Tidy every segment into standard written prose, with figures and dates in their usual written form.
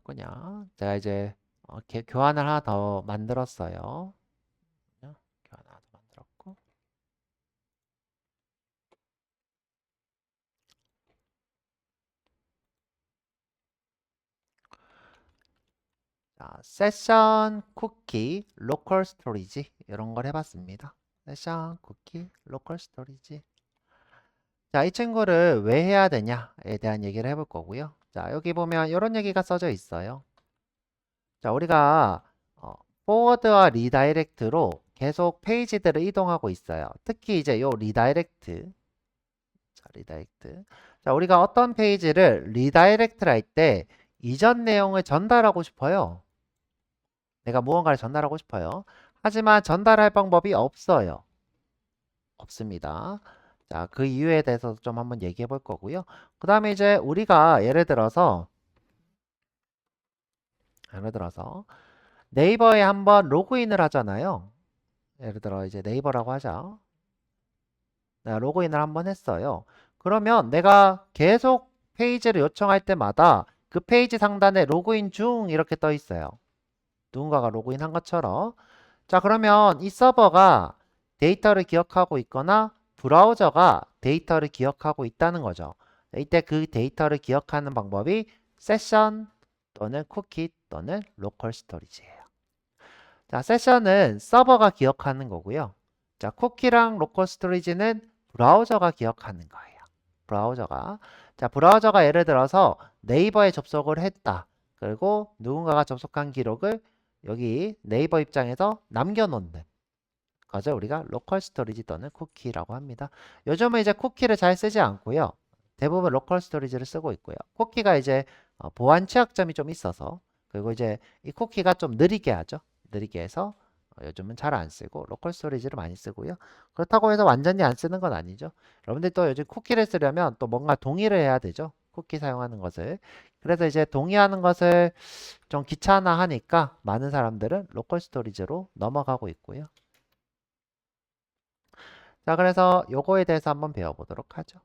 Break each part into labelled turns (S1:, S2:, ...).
S1: 뭐였군요. 제가 이제 교환을 하나 더 만들었어요. 교환 하나 더 만들었고. 자, 세션 쿠키 로컬 스토리지 이런 걸 해봤습니다. 세션 쿠키 로컬 스토리지. 자, 이 친구를 왜 해야 되냐에 대한 얘기를 해볼 거고요. 자, 여기 보면 이런 얘기가 써져 있어요. 자, 우리가 포워드와 리다이렉트로 계속 페이지들을 이동하고 있어요. 특히 이제 요 리다이렉트. 자, 리다이렉트. 자, 우리가 어떤 페이지를 리다이렉트를 할 때 이전 내용을 전달하고 싶어요. 내가 무언가를 전달하고 싶어요. 하지만 전달할 방법이 없어요. 없습니다. 자, 그 이유에 대해서 좀 한번 얘기해 볼 거고요. 그 다음에 이제 우리가 예를 들어서 네이버에 한번 로그인을 하잖아요. 예를 들어 이제 네이버라고 하자. 내가 로그인을 한번 했어요. 그러면 내가 계속 페이지를 요청할 때마다 그 페이지 상단에 로그인 중 이렇게 떠 있어요. 누군가가 로그인한 것처럼. 자, 그러면 이 서버가 데이터를 기억하고 있거나 브라우저가 데이터를 기억하고 있다는 거죠. 이때 그 데이터를 기억하는 방법이 세션 또는 쿠키 또는 로컬 스토리지예요. 자, 세션은 서버가 기억하는 거고요. 자, 쿠키랑 로컬 스토리지는 브라우저가 기억하는 거예요. 브라우저가. 자, 브라우저가 예를 들어서 네이버에 접속을 했다. 그리고 누군가가 접속한 기록을 여기 네이버 입장에서 남겨놓는 거죠. 우리가 로컬 스토리지 또는 쿠키라고 합니다. 요즘은 이제 쿠키를 잘 쓰지 않고요. 대부분 로컬 스토리지를 쓰고 있고요. 쿠키가 이제 보안 취약점이 좀 있어서 그리고 이제 이 쿠키가 좀 느리게 하죠. 느리게 해서 요즘은 잘 안 쓰고 로컬 스토리지를 많이 쓰고요. 그렇다고 해서 완전히 안 쓰는 건 아니죠. 여러분들 또 요즘 쿠키를 쓰려면 또 뭔가 동의를 해야 되죠. 쿠키 사용하는 것을. 그래서 이제 동의하는 것을 좀 귀찮아하니까 많은 사람들은 로컬 스토리지로 넘어가고 있고요. 자, 그래서 요거에 대해서 한번 배워보도록 하죠.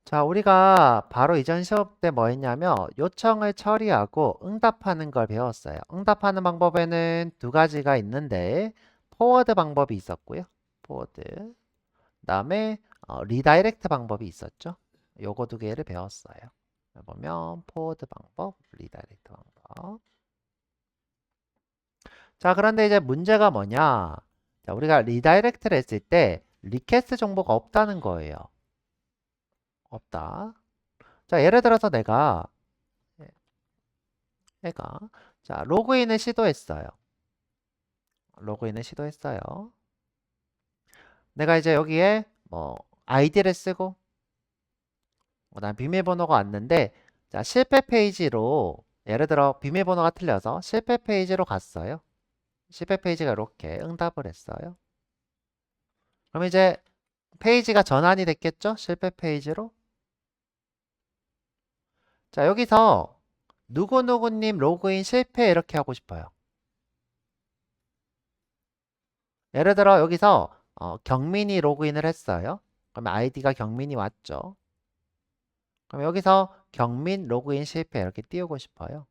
S1: 자, 우리가 바로 이전 시험 때 뭐 했냐면 요청을 처리하고 응답하는 걸 배웠어요. 응답하는 방법에는 두 가지가 있는데 포워드 방법이 있었고요. 포워드. 그다음에 리다이렉트 방법이 있었죠. 요거 두 개를 배웠어요. 보면 포워드 방법, 리다이렉트 방법. 자, 그런데 이제 문제가 뭐냐? 자, 우리가 리다이렉트를 했을 때 리퀘스트 정보가 없다는 거예요. 없다. 자, 예를 들어서 내가 자, 로그인을 시도했어요. 로그인을 시도했어요. 내가 이제 여기에 뭐 아이디를 쓰고 그다음 비밀번호가 왔는데 자, 실패 페이지로 예를 들어 비밀번호가 틀려서 실패 페이지로 갔어요. 실패 페이지가 이렇게 응답을 했어요. 그럼 이제 페이지가 전환이 됐겠죠? 실패 페이지로. 자, 여기서 누구누구님 로그인 실패 이렇게 하고 싶어요. 예를 들어 여기서 경민이 로그인을 했어요. 그러면 아이디가 경민이 왔죠. 그럼 여기서 경민 로그인 실패 이렇게 띄우고 싶어요.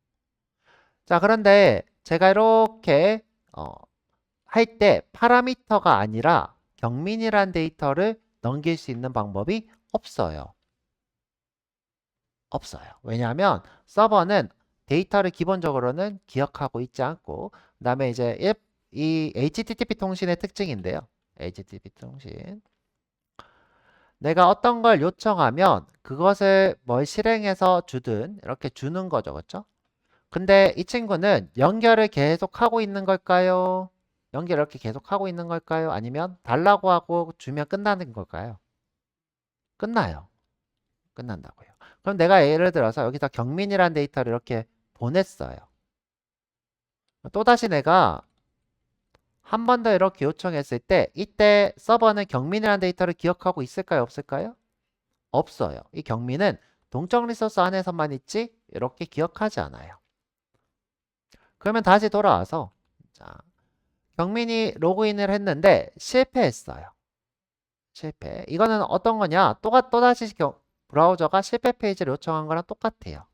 S1: 자, 그런데 제가 이렇게 할 때 파라미터가 아니라 경민이란 데이터를 넘길 수 있는 방법이 없어요. 없어요. 왜냐하면 서버는 데이터를 기본적으로는 기억하고 있지 않고 그다음에 이제 이 HTTP 통신의 특징인데요. HTTP 통신. 내가 어떤 걸 요청하면 그것을 뭘 실행해서 주든 이렇게 주는 거죠. 그렇죠? 근데 이 친구는 연결을 계속 하고 있는 걸까요? 연결 이렇게 계속 하고 있는 걸까요? 아니면 달라고 하고 주면 끝나는 걸까요? 끝나요. 끝난다고요. 그럼 내가 예를 들어서 여기서 경민이라는 데이터를 이렇게 보냈어요. 또다시 내가 한 번 더 이렇게 요청했을 때 이때 서버는 경민이라는 데이터를 기억하고 있을까요? 없을까요? 없어요. 이 경민은 동적 리소스 안에서만 있지 이렇게 기억하지 않아요. 그러면 다시 돌아와서 자, 경민이 로그인을 했는데 실패했어요. 실패. 이거는 어떤 거냐? 또다시 브라우저가 실패 페이지를 요청한 거랑 똑같아요.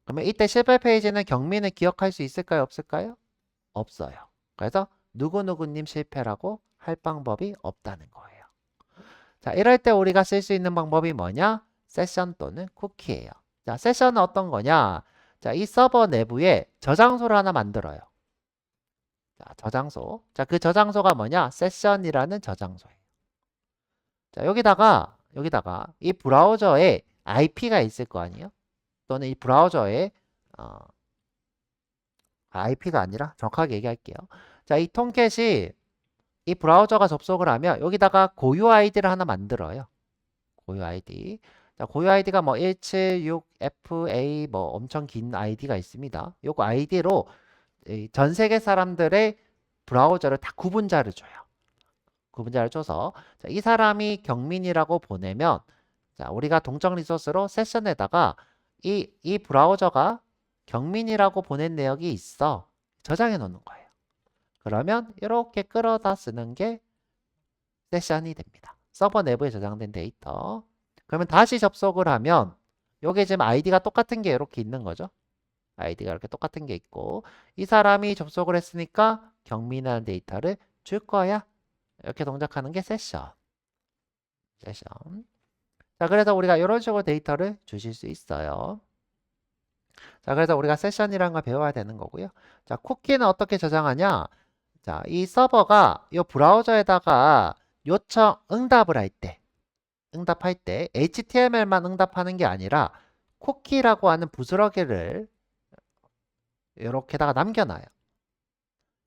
S1: 그러면 이때 실패 페이지는 경민을 기억할 수 있을까요? 없을까요? 없어요. 그래서 누구누구님 실패라고 할 방법이 없다는 거예요. 자, 이럴 때 우리가 쓸 수 있는 방법이 뭐냐? 세션 또는 쿠키예요. 자, 세션은 어떤 거냐? 자, 이 서버 내부에 저장소를 하나 만들어요. 자, 저장소. 자, 그 저장소가 뭐냐? 세션이라는 저장소예요. 자, 여기다가 이 브라우저에 IP가 있을 거 아니에요? 또는 이 브라우저에 IP가 아니라 정확하게 얘기할게요. 자, 이 통캣이 이 브라우저가 접속을 하면 여기다가 고유 아이디를 하나 만들어요. 고유 아이디. 자, 고유 아이디가 뭐 176FA 뭐 엄청 긴 아이디가 있습니다. 요거 아이디로 전 세계 사람들의 브라우저를 다 구분자를 줘요. 구분자를 줘서 자, 이 사람이 경민이라고 보내면 자, 우리가 동적 리소스로 세션에다가 이 브라우저가 경민이라고 보낸 내역이 있어. 저장해 놓는 거예요. 그러면 이렇게 끌어다 쓰는 게 세션이 됩니다. 서버 내부에 저장된 데이터. 그러면 다시 접속을 하면 여기 지금 아이디가 똑같은 게 이렇게 있는 거죠. 아이디가 이렇게 똑같은 게 있고 이 사람이 접속을 했으니까 경민이라는 데이터를 줄 거야. 이렇게 동작하는 게 세션. 세션. 자, 그래서 우리가 이런 식으로 데이터를 주실 수 있어요. 자, 그래서 우리가 세션이라는 걸 배워야 되는 거고요. 자, 쿠키는 어떻게 저장하냐? 자, 이 서버가 이 브라우저에다가 요청 응답을 할 때, 응답할 때 HTML만 응답하는 게 아니라 쿠키라고 하는 부스러기를 이렇게다가 남겨놔요.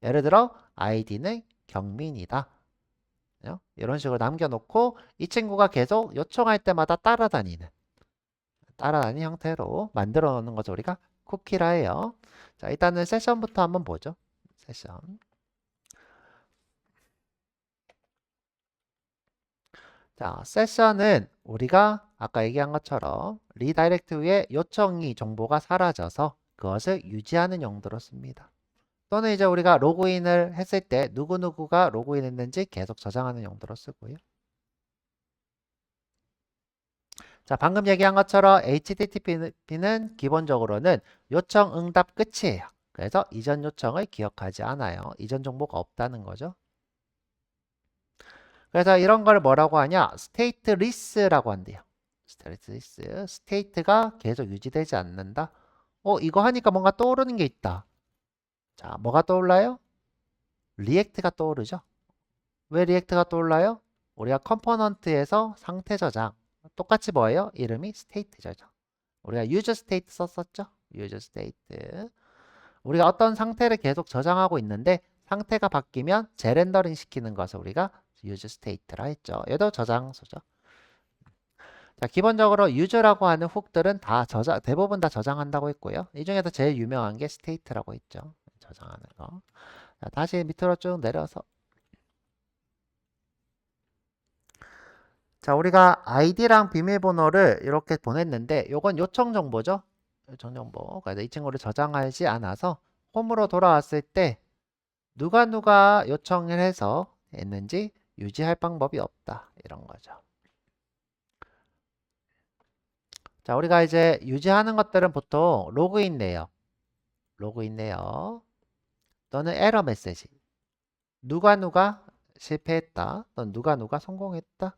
S1: 예를 들어 아이디는 경민이다. 이런 식으로 남겨놓고 이 친구가 계속 요청할 때마다 따라다니는 형태로 만들어 놓는 거죠. 우리가 쿠키라 해요. 자, 일단은 세션부터 한번 보죠. 세션. 자, 세션은 우리가 아까 얘기한 것처럼 리다이렉트 후에 요청이 정보가 사라져서 그것을 유지하는 용도로 씁니다. 또는 이제 우리가 로그인을 했을 때 누구누구가 로그인했는지 계속 저장하는 용도로 쓰고요. 자, 방금 얘기한 것처럼 HTTP는 기본적으로는 요청 응답 끝이에요. 그래서 이전 요청을 기억하지 않아요. 이전 정보가 없다는 거죠. 그래서 이런 걸 뭐라고 하냐? stateless라고 한대요. stateless. state가 계속 유지되지 않는다. 이거 하니까 뭔가 떠오르는 게 있다. 자, 뭐가 떠올라요? 리액트가 떠오르죠. 왜 리액트가 떠올라요? 우리가 컴포넌트에서 상태 저장. 똑같이 뭐예요? 이름이 state 저장. 우리가 user state 썼었죠? user state. 우리가 어떤 상태를 계속 저장하고 있는데 상태가 바뀌면 재렌더링 시키는 것을 우리가 user state라 했죠. 얘도 저장소죠. 자, 기본적으로 user라고 하는 훅들은 대부분 다 저장한다고 했고요. 이 중에서 제일 유명한 게 state라고 했죠. 저장하는 거. 자, 다시 밑으로 쭉 내려서 자, 우리가 아이디랑 비밀번호를 이렇게 보냈는데 요건 요청 정보죠. 요청 정보. 그래서 이 친구를 저장하지 않아서 홈으로 돌아왔을 때 누가 요청을 해서 했는지 유지할 방법이 없다. 이런 거죠. 자, 우리가 이제 유지하는 것들은 보통 로그인 내역, 또는 에러 메시지. 누가 실패했다. 또는 누가 성공했다.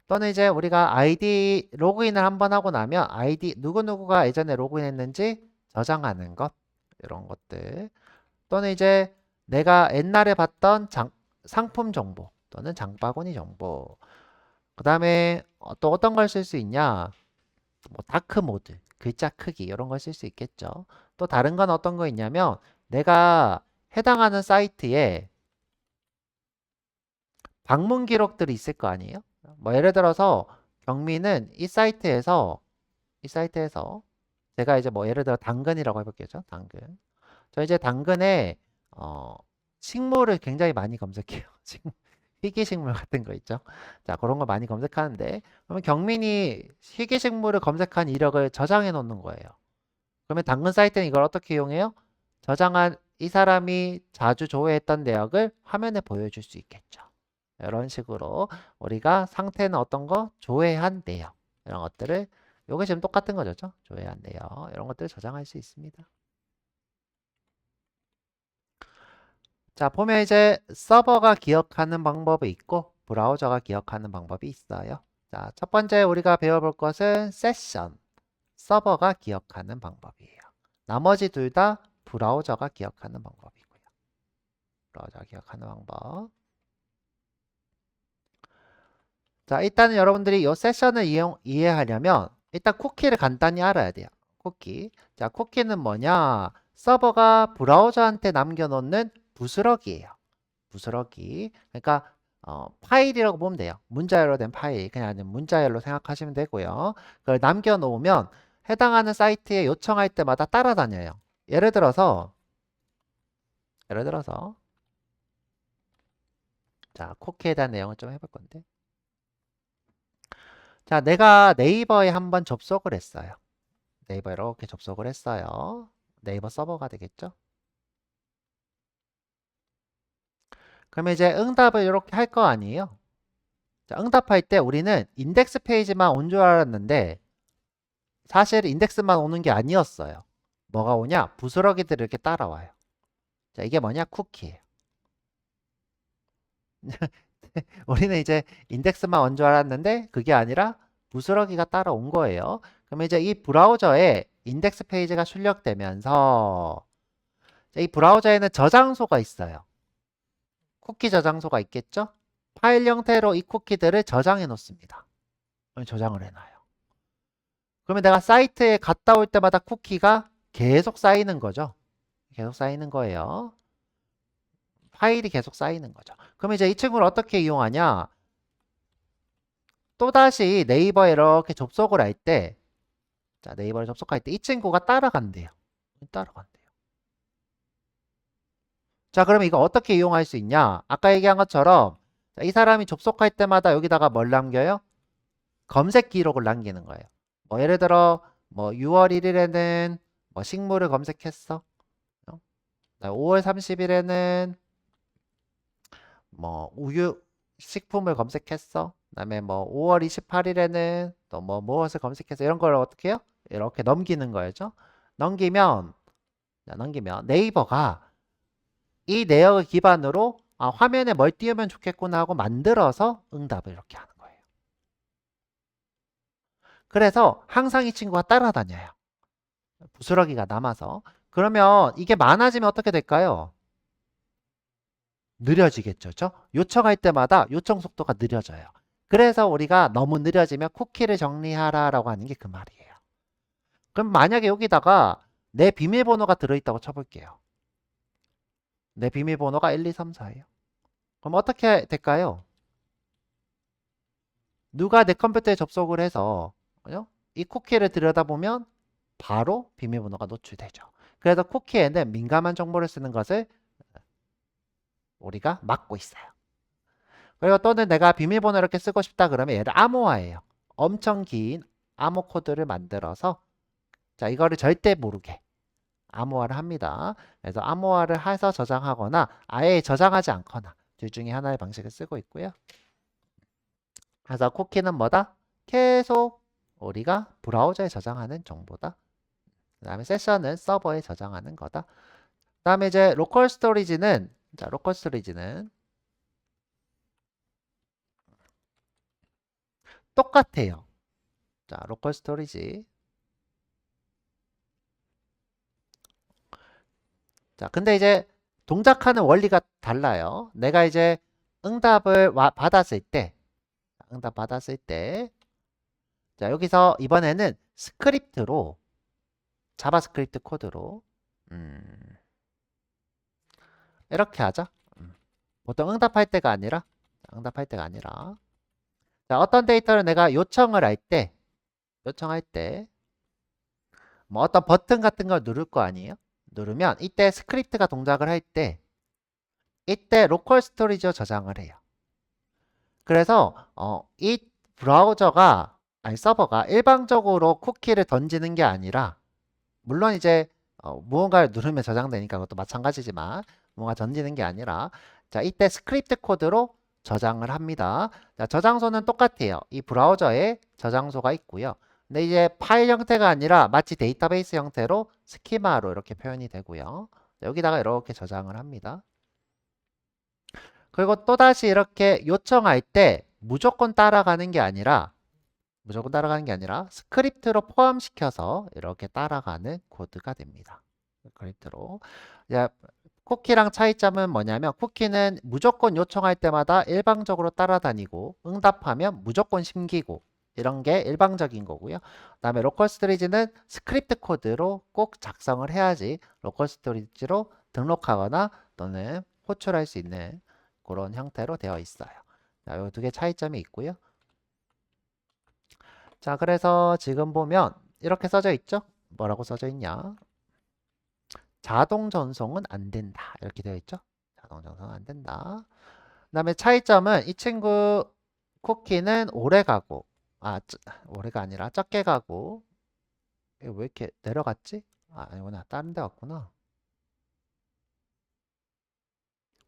S1: 또는 이제 우리가 아이디 로그인을 한번 하고 나면 아이디 누구가 예전에 로그인했는지 저장하는 것. 이런 것들. 또는 이제 내가 옛날에 봤던 상품 정보 또는 장바구니 정보. 그 다음에 또 어떤 걸 쓸 수 있냐? 뭐 다크 모드, 글자 크기 이런 걸 쓸 수 있겠죠. 또 다른 건 어떤 거 있냐면 내가 해당하는 사이트에 방문 기록들이 있을 거 아니에요? 뭐 예를 들어서 경민은 이 사이트에서 제가 이제 뭐 예를 들어 당근이라고 해볼게요. 당근. 저 이제 당근에 식물을 굉장히 많이 검색해요. 희귀식물 같은 거 있죠. 자, 그런 거 많이 검색하는데 그러면 경민이 희귀식물을 검색한 이력을 저장해 놓는 거예요. 그러면 당근 사이트는 이걸 어떻게 이용해요? 저장한 이 사람이 자주 조회했던 내역을 화면에 보여줄 수 있겠죠. 이런 식으로 우리가 상태는 어떤 거? 조회한 내역. 이런 것들을 요게 지금 똑같은 거죠. 조회한 내역. 이런 것들을 저장할 수 있습니다. 자, 보면 이제 서버가 기억하는 방법이 있고 브라우저가 기억하는 방법이 있어요. 자, 첫 번째 우리가 배워볼 것은 세션. 서버가 기억하는 방법이에요. 나머지 둘 다 브라우저가 기억하는 방법이고요. 브라우저가 기억하는 방법. 자, 일단은 여러분들이 이 세션을 이해하려면 일단 쿠키를 간단히 알아야 돼요. 쿠키. 자, 쿠키는 뭐냐? 서버가 브라우저한테 남겨놓는 부스러기예요. 부스러기. 그러니까 파일이라고 보면 돼요. 문자열로 된 파일. 그냥 문자열로 생각하시면 되고요. 그걸 남겨놓으면 해당하는 사이트에 요청할 때마다 따라다녀요. 예를 들어서 자, 쿠키에 대한 내용을 좀 해볼 건데. 자, 내가 네이버에 한번 접속을 했어요. 네이버 이렇게 접속을 했어요. 네이버 서버가 되겠죠? 그러면 이제 응답을 이렇게 할 거 아니에요? 자, 응답할 때 우리는 인덱스 페이지만 온 줄 알았는데 사실 인덱스만 오는 게 아니었어요. 뭐가 오냐? 부스러기들이 이렇게 따라와요. 자, 이게 뭐냐? 쿠키예요. 우리는 이제 인덱스만 온 줄 알았는데 그게 아니라 부스러기가 따라온 거예요. 그러면 이제 이 브라우저에 인덱스 페이지가 출력되면서 이 브라우저에는 저장소가 있어요. 쿠키 저장소가 있겠죠? 파일 형태로 이 쿠키들을 저장해 놓습니다. 저장을 해놔요. 그러면 내가 사이트에 갔다 올 때마다 쿠키가 계속 쌓이는 거죠. 계속 쌓이는 거예요. 파일이 계속 쌓이는 거죠. 그럼 이제 이 친구를 어떻게 이용하냐? 또다시 네이버에 이렇게 접속을 할 때, 자, 네이버에 접속할 때 이 친구가 따라간대요. 따라간대요. 자, 그러면 이거 어떻게 이용할 수 있냐? 아까 얘기한 것처럼 이 사람이 접속할 때마다 여기다가 뭘 남겨요? 검색 기록을 남기는 거예요. 뭐 예를 들어 뭐 6월 1일에는 뭐 식물을 검색했어. 5월 30일에는 뭐 우유 식품을 검색했어. 그다음에 뭐 5월 28일에는 또 뭐 무엇을 검색했어. 이런 걸 어떻게 해요? 이렇게 넘기는 거죠. 넘기면 네이버가 이 내역을 기반으로 화면에 뭘 띄우면 좋겠구나 하고 만들어서 응답을 이렇게 하는 거예요. 그래서 항상 이 친구가 따라다녀요. 부스러기가 남아서. 그러면 이게 많아지면 어떻게 될까요? 느려지겠죠. 요청할 때마다 요청 속도가 느려져요. 그래서 우리가 너무 느려지면 쿠키를 정리하라라고 하는 게 그 말이에요. 그럼 만약에 여기다가 내 비밀번호가 들어있다고 쳐볼게요. 내 비밀번호가 1, 2, 3, 4예요. 그럼 어떻게 될까요? 누가 내 컴퓨터에 접속을 해서 이 쿠키를 들여다보면 바로 비밀번호가 노출되죠. 그래서 쿠키에는 민감한 정보를 쓰는 것을 우리가 막고 있어요. 그리고 또는 내가 비밀번호 이렇게 쓰고 싶다 그러면 얘를 암호화해요. 엄청 긴 암호 코드를 만들어서 자, 이거를 절대 모르게 암호화를 합니다. 그래서 암호화를 해서 저장하거나 아예 저장하지 않거나 둘 중에 하나의 방식을 쓰고 있고요. 그래서 쿠키는 뭐다? 계속 우리가 브라우저에 저장하는 정보다. 그 다음에 세션은 서버에 저장하는 거다. 그 다음에 이제 로컬 스토리지는 자, 로컬 스토리지는 똑같아요. 자, 로컬 스토리지. 자, 근데 이제 동작하는 원리가 달라요. 내가 이제 응답을 받았을 때, 응답 받았을 때, 자, 여기서 이번에는 스크립트로, 자바스크립트 코드로, 이렇게 하죠. 보통 응답할 때가 아니라, 자, 어떤 데이터를 내가 요청을 할 때, 뭐 어떤 버튼 같은 걸 누를 거 아니에요? 누르면 이때 스크립트가 동작을 할 때, 이때 로컬 스토리지로 저장을 해요. 그래서 이 서버가 일방적으로 쿠키를 던지는 게 아니라 물론 이제 무언가를 누르면 저장되니까 그것도 마찬가지지만 뭔가 던지는 게 아니라 자, 이때 스크립트 코드로 저장을 합니다. 자, 저장소는 똑같아요. 이 브라우저에 저장소가 있고요. 근데 이제 파일 형태가 아니라 마치 데이터베이스 형태로 스키마로 이렇게 표현이 되고요. 자, 여기다가 이렇게 저장을 합니다. 그리고 또다시 이렇게 요청할 때 무조건 따라가는 게 아니라 스크립트로 포함시켜서 이렇게 따라가는 코드가 됩니다. 스크립트로. 이제 쿠키랑 차이점은 뭐냐면 쿠키는 무조건 요청할 때마다 일방적으로 따라다니고 응답하면 무조건 심기고 이런 게 일방적인 거고요. 그다음에 로컬 스토리지는 스크립트 코드로 꼭 작성을 해야지 로컬 스토리지로 등록하거나 또는 호출할 수 있는 그런 형태로 되어 있어요. 자, 이 두 개 차이점이 있고요. 자, 그래서 지금 보면 이렇게 써져 있죠? 뭐라고 써져 있냐? 자동 전송은 안 된다. 이렇게 되어 있죠? 자동 전송 안 된다. 그다음에 차이점은 이 친구 쿠키는 오래 가고, 오래가 아니라 적게 가고, 이거 왜 이렇게 내려갔지? 아니구나. 다른 데 갔구나.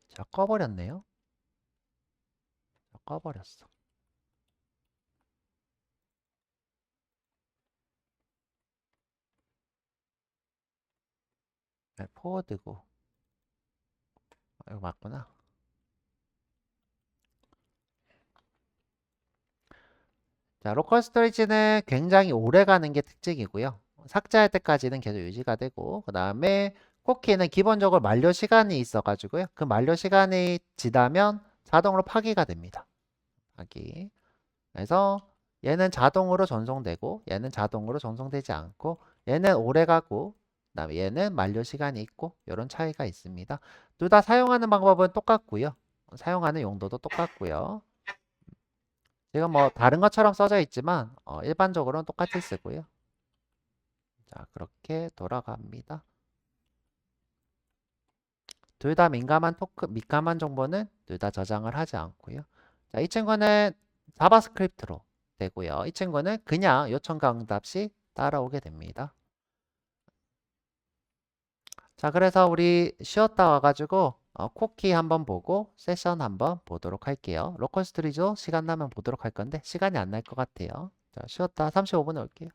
S1: 자, 꺼버렸네요. 꺼버렸어. 네, 포워드고. 이거 맞구나. 자, 로컬 스토리지는 굉장히 오래 가는 게 특징이고요. 삭제할 때까지는 계속 유지가 되고, 그 다음에 쿠키는 기본적으로 만료 시간이 있어가지고요. 그 만료 시간이 지나면 자동으로 파기가 됩니다. 파기. 그래서 얘는 자동으로 전송되고, 얘는 자동으로 전송되지 않고, 얘는 오래 가고, 그다음에 얘는 만료 시간이 있고, 이런 차이가 있습니다. 둘 다 사용하는 방법은 똑같고요. 사용하는 용도도 똑같고요. 지금 뭐 다른 것처럼 써져 있지만 일반적으로는 똑같이 쓰고요. 자, 그렇게 돌아갑니다. 둘 다 민감한 정보는 둘 다 저장을 하지 않고요. 자, 이 친구는 자바스크립트로 되고요. 이 친구는 그냥 요청과 응답 시 따라오게 됩니다. 자, 그래서 우리 쉬었다 와가지고 쿠키 한번 보고 세션 한번 보도록 할게요. 로컬 스토리지도 시간 나면 보도록 할 건데 시간이 안 날 것 같아요. 자, 쉬었다 35분에 올게요.